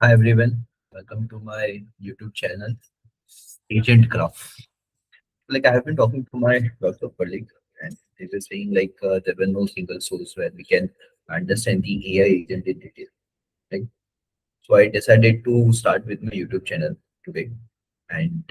Hi everyone, welcome to my YouTube channel, Agent Graph. Like I have been talking to my lots of colleagues, and they were saying there were no single source where we can understand the AI agent in detail. Right? So I decided to start with my YouTube channel today, and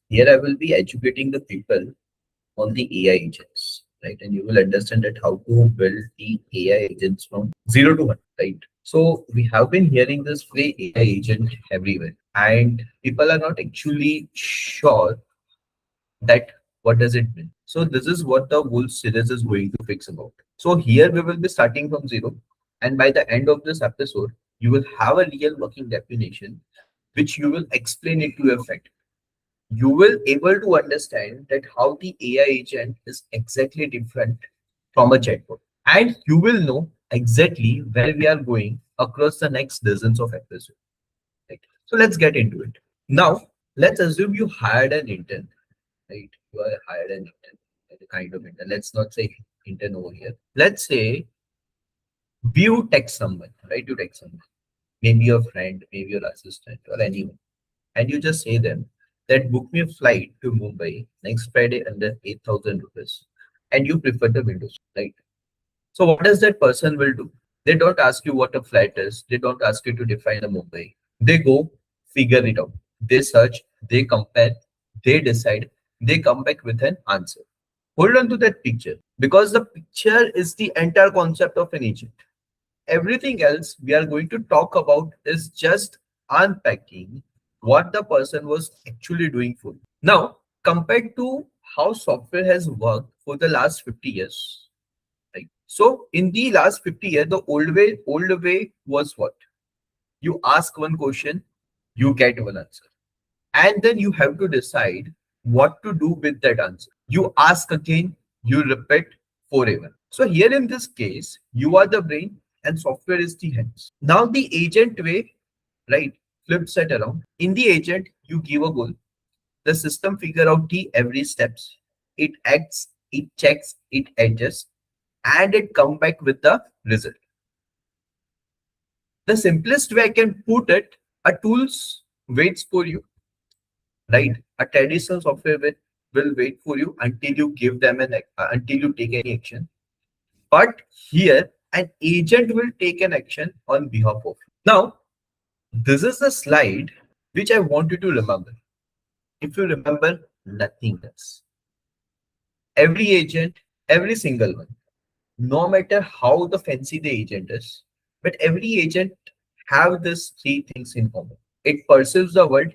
here I will be educating the people on the AI agents, right? And you will understand that how to build the AI agents from zero to one, right? So we have been hearing this way AI agent everywhere, and people are not actually sure that what does it mean. So this is what the whole series is going to fix about. So here we will be starting from zero, and by the end of this episode, you will have a real working definition, which you will explain it to your friend. You will able to understand that how the AI agent is exactly different from a chatbot, and you will know exactly where we are going across the next dozens of episodes. Right? So let's get into it. Now, let's assume you hired an intern, right? You are hired an intern, like a kind of intern. Let's not say intern over here. Let's say you text someone, right? You text someone, maybe your friend, maybe your assistant, or anyone, and you just say them that book me a flight to Mumbai next Friday under 8,000 rupees, and you prefer the window seat, right? So what does that person will do? They don't ask you what a flight is. They don't ask you to define a Mumbai. They go figure it out. They search, they compare, they decide, they come back with an answer. Hold on to that picture because the picture is the entire concept of an agent. Everything else we are going to talk about is just unpacking what the person was actually doing for you. Now, compared to how software has worked for the last 50 years, right? So in the last 50 years, the old way was what? You ask one question, you get one answer. And then you have to decide what to do with that answer. You ask again, you repeat forever. So here in this case, you are the brain and software is the hands. Now the agent way, right, flips it around. In the agent, you give a goal. The system figure out the every steps. It acts, it checks, it adjusts, and it come back with the result. The simplest way I can put it, a tools waits for you, right? A traditional software will wait for you until you give them until you take any action. But here, an agent will take an action on behalf of you. Now, this is the slide which I want you to remember. If you remember nothing else, every agent, every single one, no matter how the fancy the agent is, but every agent have these three things in common. It perceives the world,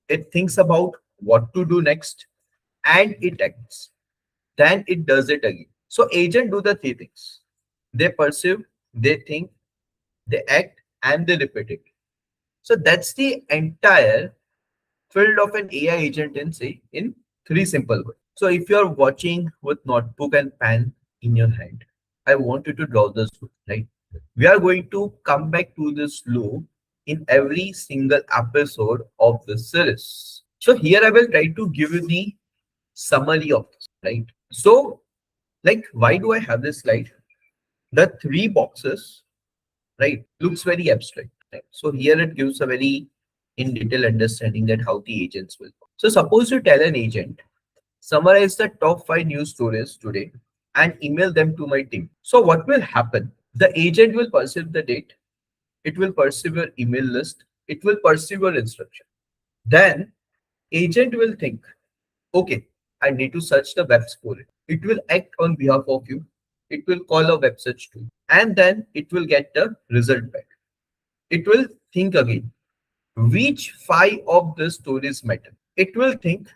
it thinks about what to do next, and it acts. Then it does it again. So agent do the three things. They perceive, they think, they act, and they repeat it. So that's the entire field of an AI agent in say in three simple words. So if you're watching with notebook and pen in your hand, I want you to draw this loop, right? We are going to come back to this loop in every single episode of this series. So here I will try to give you the summary of this, right? So like why do I have this slide? The three boxes, right, looks very abstract. Right? So here it gives a very in detail understanding that how the agents will work. So suppose you tell an agent, summarize the top 5 news stories today and email them to my team. So what will happen? The agent will perceive the date, it will perceive your email list, it will perceive your instruction. Then agent will think, okay, I need to search the webs for it. It will act on behalf of you. It will call a web search tool and then it will get the result back. It will think again, which 5 of the stories matter. It will think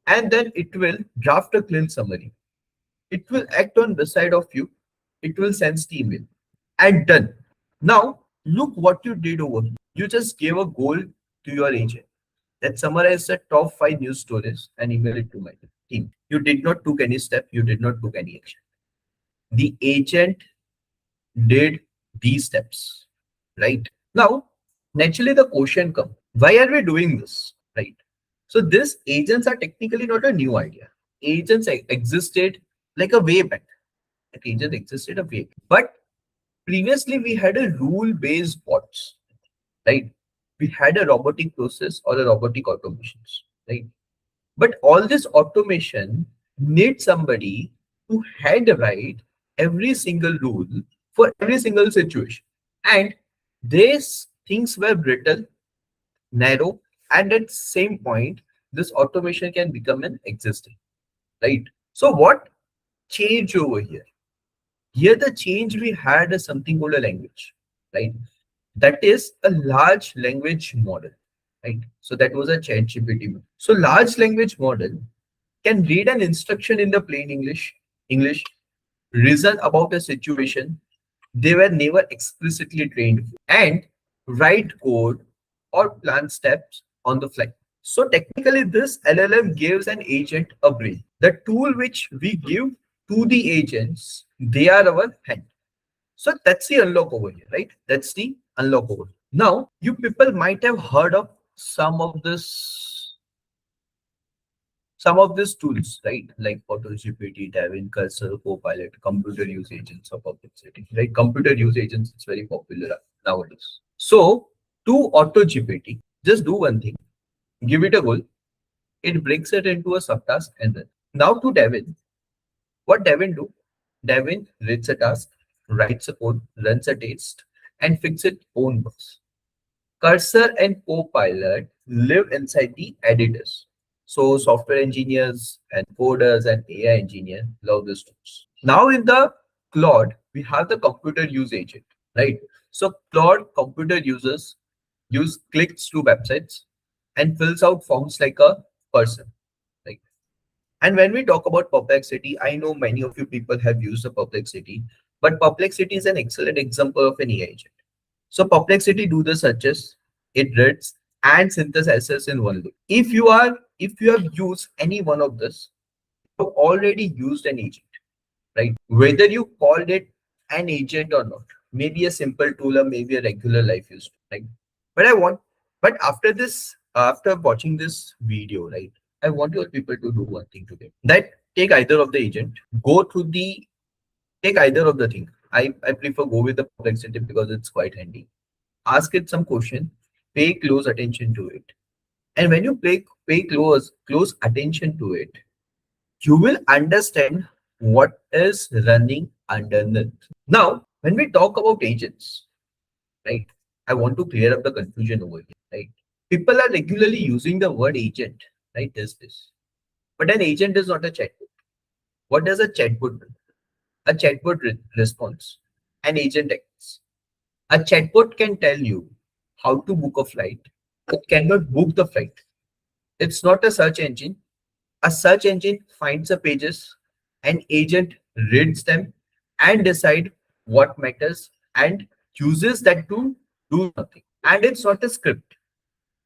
and then it will draft a clean summary. It will act on the side of you. It will send the email and done. Now, look what you did over here. You just gave a goal to your agent that summarize the top 5 news stories and email it to my team. You did not took any step. You did not took any action. The agent did these steps, right? Now, naturally the question comes, why are we doing this, right? So these agents are technically not a new idea. Agents existed like a way back. Like agents existed a way back. But previously we had a rule-based bots. right? We had a robotic process or a robotic automations, right? But all this automation needs somebody to handwrite every single rule for every single situation. And these things were brittle, narrow, and at same point, this automation can become an existing, right? So what changed over here? Here the change we had is something called a language, right? That is a large language model, right? So that was a chat GPT. So large language model can read an instruction in the plain English, reason about a situation they were never explicitly trained for, and write code or plan steps on the fly. So technically, this LLM gives an agent a brain. The tool which we give to the agents, they are our hand. So that's the unlock over here, right? That's the unlock over here. Now, you people might have heard of some of this, some of these tools, right? Like AutoGPT, Devin, Cursor, Copilot, computer use agents of Perplexity, right? Computer use agents is very popular nowadays. So to AutoGPT, just do one thing, give it a goal. It breaks it into a subtask and then. Now to Devin, what Devin do? Devin reads a task, writes a code, runs a test, and fix its own bugs. Cursor and Copilot live inside the editors. So software engineers and coders and AI engineers love these tools. Now in the Claude, we have the computer use agent, right? So Claude computer users use clicks to websites and fills out forms like a person, right? And when we talk about Perplexity, I know many of you people have used the Perplexity, but Perplexity is an excellent example of an AI agent. So Perplexity do the searches, it reads and synthesizes in one loop. If you have used any one of this, you have already used an agent, right? Whether you called it an agent or not, maybe a simple tool or maybe a regular life use, right? But I want, but after this, after watching this video, right, I want your people to do one thing today. That take either of the agent, go through the take either of the thing. I prefer go with the Perplexity because it's quite handy. Ask it some question, pay close attention to it. And when you pay close attention to it, you will understand what is running underneath. Now, when we talk about agents, right, I want to clear up the confusion over here, right? People are regularly using the word agent, right? Is this. But an agent is not a chatbot. What does a chatbot do? A chatbot responds. An agent acts. A chatbot can tell you how to book a flight. It cannot book the flight. It's not a search engine. A search engine finds the pages, an agent reads them and decide what matters and uses that to do nothing. And it's not a script.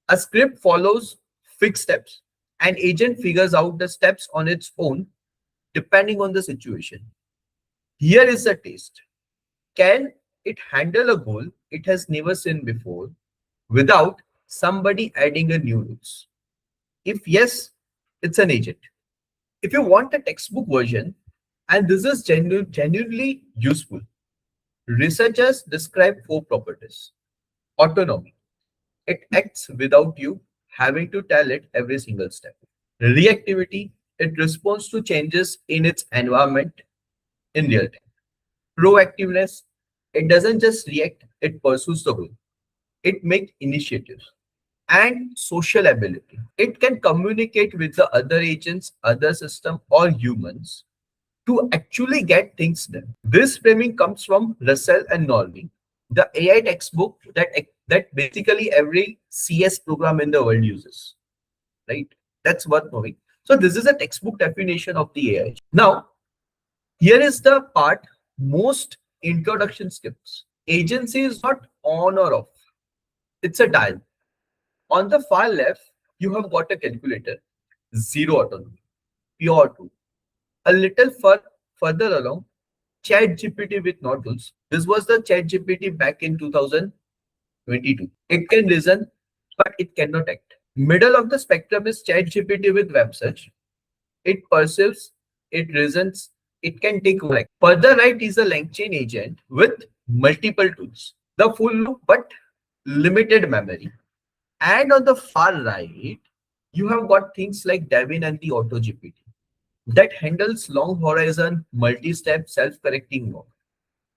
A script follows fixed steps. An agent figures out the steps on its own depending on the situation. Here is the test. Can it handle a goal it has never seen before without somebody adding a new rules? If yes, it's an agent. If you want a textbook version, and this is genuinely useful, researchers describe four properties. Autonomy. It acts without you having to tell it every single step. Reactivity. It responds to changes in its environment in real time. Proactiveness. It doesn't just react, it pursues the goal. It makes initiatives. And social ability. It can communicate with the other agents, other system, or humans to actually get things done. This framing comes from Russell and Norby, the AI textbook that basically every CS program in the world uses. Right? That's worth knowing. So this is a textbook definition of the AI. Now, here is the part most introduction skips. Agency is not on or off. It's a dial. On the far left, you have got a calculator, zero autonomy, pure two. A little further along, Chat GPT with not tools. This was the Chat GPT back in 2022. It can reason, but it cannot act. Middle of the spectrum is Chat GPT with web search. It perceives, it reasons, it can take over. Further right is a LangChain agent with multiple tools. The full loop, but limited memory. And on the far right, you have got things like Devin and the AutoGPT that handles long horizon, multi-step, self-correcting mode.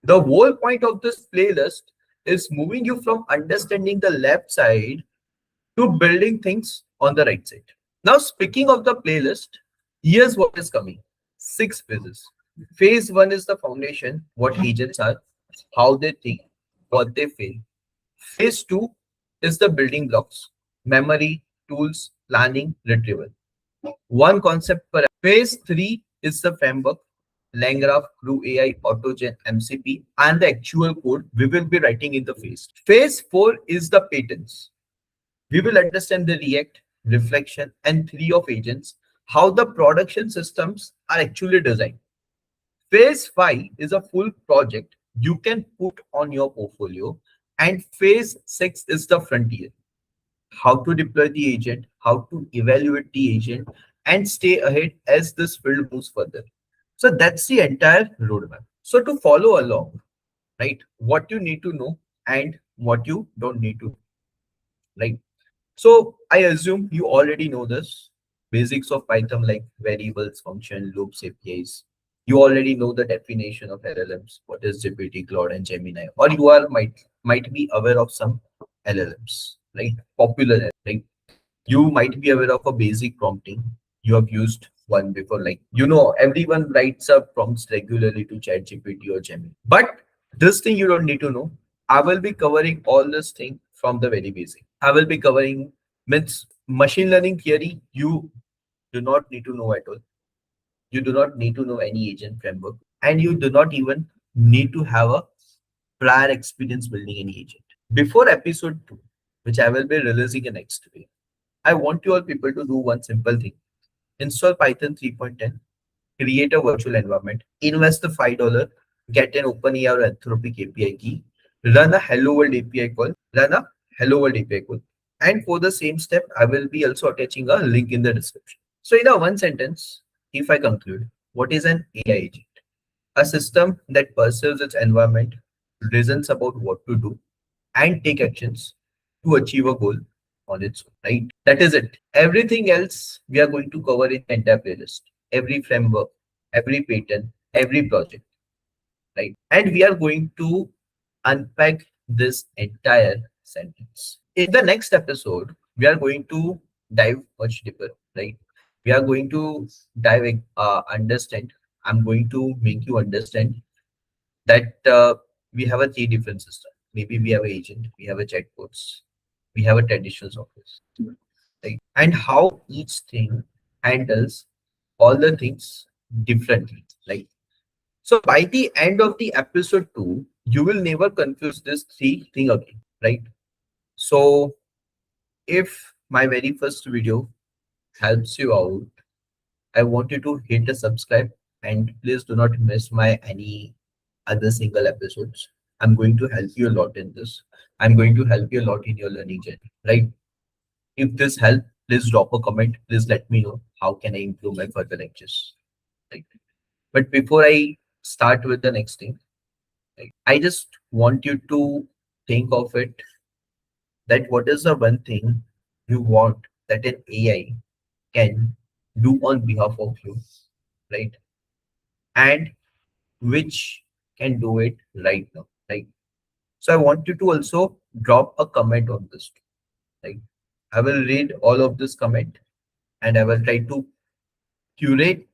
The whole point of this playlist is moving you from understanding the left side to building things on the right side. Now, speaking of the playlist, here's what is coming. 6 phases. Phase one is the foundation, what agents are, how they think, what they feel. Phase two is the building blocks, memory, tools, planning, retrieval. One concept per. Phase three is the framework, LangGraph, Crew AI, AutoGen, MCP, and the actual code we will be writing in the phase. Phase four is the patterns. We will understand the React, reflection, and three of agents, how the production systems are actually designed. Phase 5 is a full project you can put on your portfolio. And phase 6 is the frontier, how to deploy the agent, how to evaluate the agent, and stay ahead as this field moves further. So that's the entire roadmap. So to follow along, right, what you need to know and what you don't need to know, right? So I assume you already know this basics of Python like variables, function, loops, APIs. You already know the definition of LLMs, what is GPT, Claude, and Gemini, or you are might be aware of some LLMs, right? Popular, right? You might be aware of a basic prompting. You have used one before, like everyone writes up prompts regularly to ChatGPT or Gemini. But this thing you don't need to know. I will be covering all this thing from the very basic. I will be covering means machine learning theory. You do not need to know at all. You do not need to know any agent framework, and you do not even need to have a prior experience building any agent. Before episode 2, which I will be releasing in next week, I want you all people to do one simple thing. Install Python 3.10, create a virtual environment, invest the $5, get an OpenAI or Anthropic API key, run a Hello World API call, run a Hello World API call. And for the same step, I will be also attaching a link in the description. So in a one sentence, if I conclude, what is an AI agent? A system that perceives its environment, reasons about what to do, and take actions to achieve a goal on its own, right? That is it. Everything else we are going to cover in the entire playlist. Every framework, every pattern, every project, right? And we are going to unpack this entire sentence. In the next episode, we are going to dive much deeper, right? We are going to understand. I'm going to make you understand that we have a three different system. Maybe we have an agent, we have a chatbots, we have a traditional software, right? And how each thing handles all the things differently. Like so, by the end of the episode 2, you will never confuse this three thing again, right? So, if my very first video helps you out, I want you to hit the subscribe and please do not miss my any other single episodes. I'm going to help you a lot in this. I'm going to help you a lot in your learning journey, right? If this help, please drop a comment. Please let me know how can I improve my further lectures. Right? But before I start with the next thing, right, I just want you to think of it that what is the one thing you want that an AI can do on behalf of you, right? And which can do it right now, right? So I want you to also drop a comment on this, right? I will read all of this comment and I will try to curate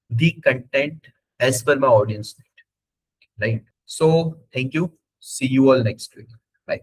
the content as per my audience need, right? So thank you. See you all next week. Bye.